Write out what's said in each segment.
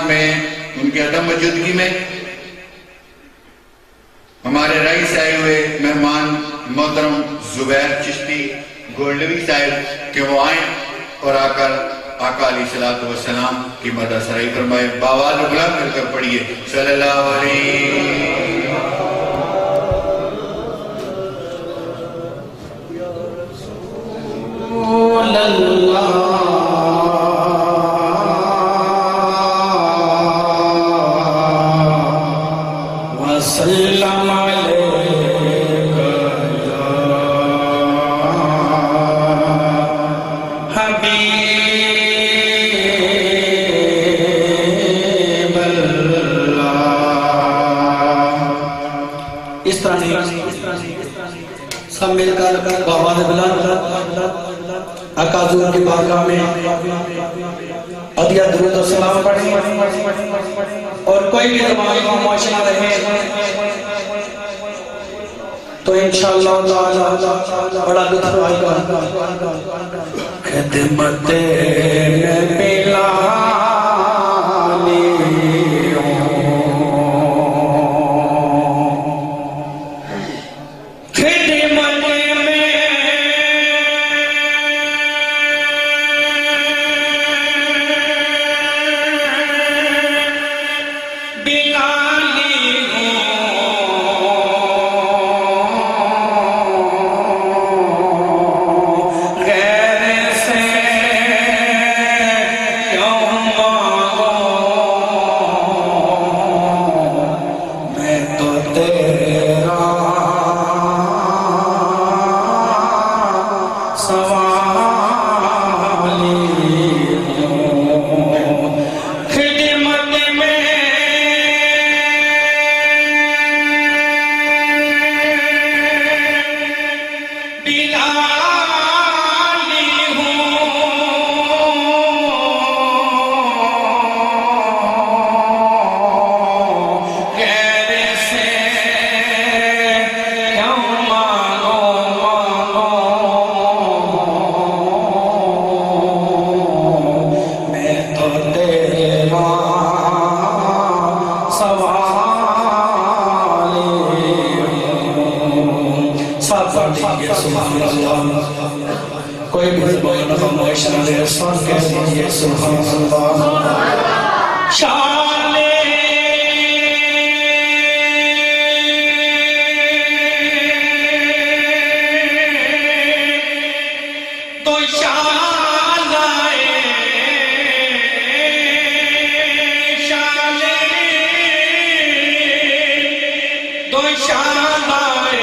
میں ان کے عدم موجودگی میں ہمارے رئیس آئے ہوئے مہمان محترم زبیر چشتی گولڈوی صاحب کہ وہ آئیں اور آ کر آقا علیہ السلام کی مدح سرائی فرمائے. باواز بلند کر کر پڑھیے صلی اللہ علیہ سب مل کر باواز بلند آقا حضور کی بارگاہ میں عدیہ درود و سلام پڑھیں اور کوئی بھی زبان خاموش نہ رہے تو انشاءاللہ تعالی بڑا لطف آئے گا. خدمت میں بلا کوئی بھی زبان خاموش نہ رہے سب کہہ دیجئے سبحان اللہ. شان تو شان آئے شان تو شان آئے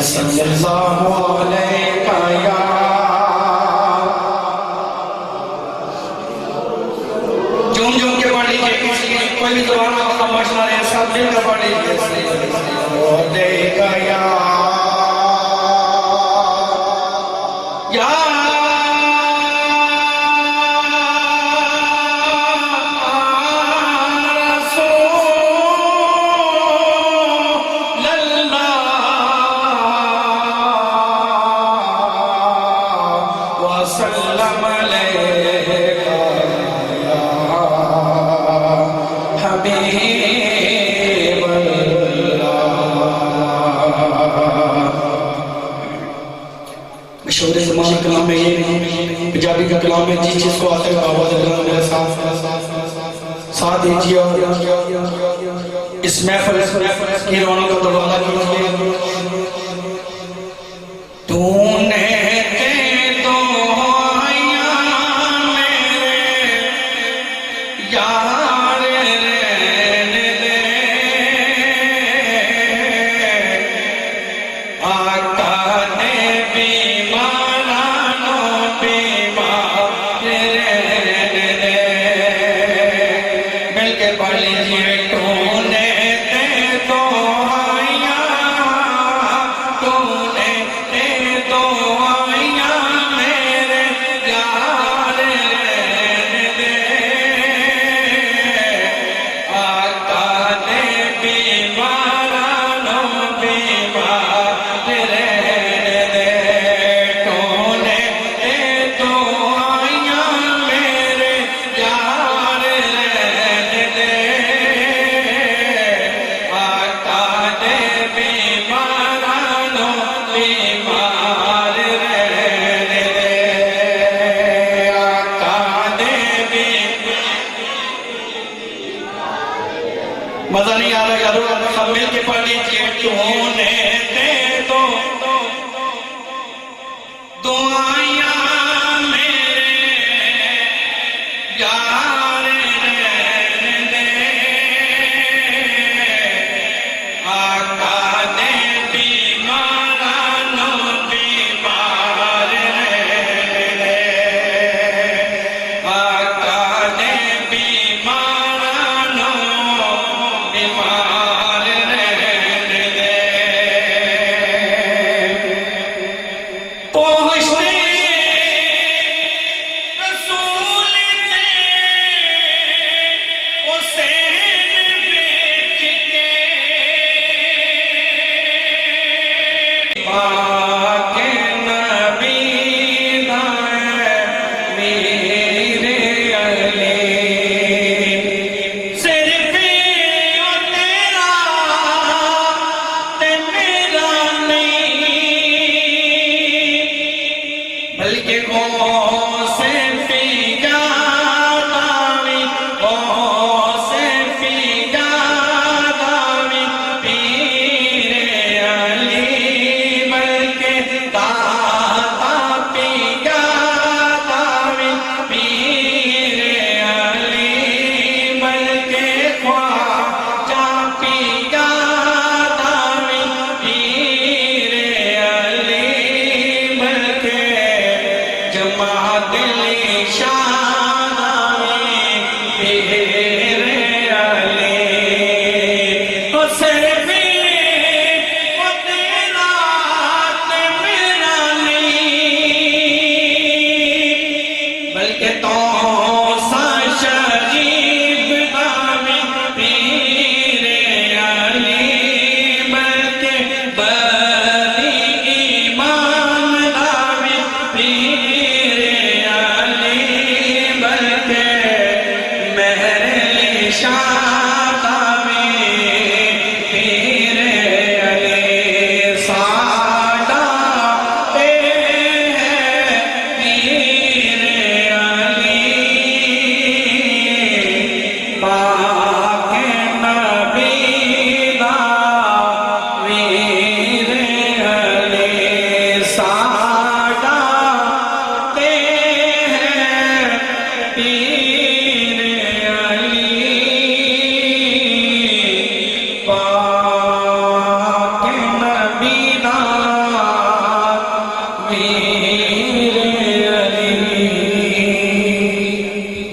صلی اللہ علیہ یا جون جون کے پڑھ لیجئے کوئی بھی زبان آپ کا مشنہ رہے سب مل کر پڑھ لیجئے صلی اللہ علیہ یا مشہور زمان کلام ہے یہ پنجابی کا کلام ہے جس چیز کو آتا ہے آواز اللہ میرے ساتھ دیجئے اور اس محفل کی رونق کا دوبارہ کیجئے. تو نے مزہ نہیں آ رہا یارو سب مل کے پڑھ لیجئے تو نے دے دو دعائیاں میرے یار رہنے دے آقا نے بیمارانوں بیمار رہنے دے آقا نے بیمارانوں بیمار رہنے دے پہنچتے رسول تھے حسین بیچ کے پاک نبی دائے میرے علی صرف او تیرا تے میرا نہیں بلکہ غوث پیجاداوی غوث پیجاداوی پیر علی بلکہ داتا پیجاداوی پیر علی بلکہ خواجہ پیجاداوی پیر علی بلکہ جماعت الاشارہ پیر علی او صرف او تیرا تے میرا نہیں بلکہ تو سا شریف داوی پیر علی بلکہ بڑی ایمان داوی پیر علی بلکہ مہر شاہ داوی پیر علی سادہ اے ہے پیر علی پاک نبی دا ویر علی سادہ تے ہے پیر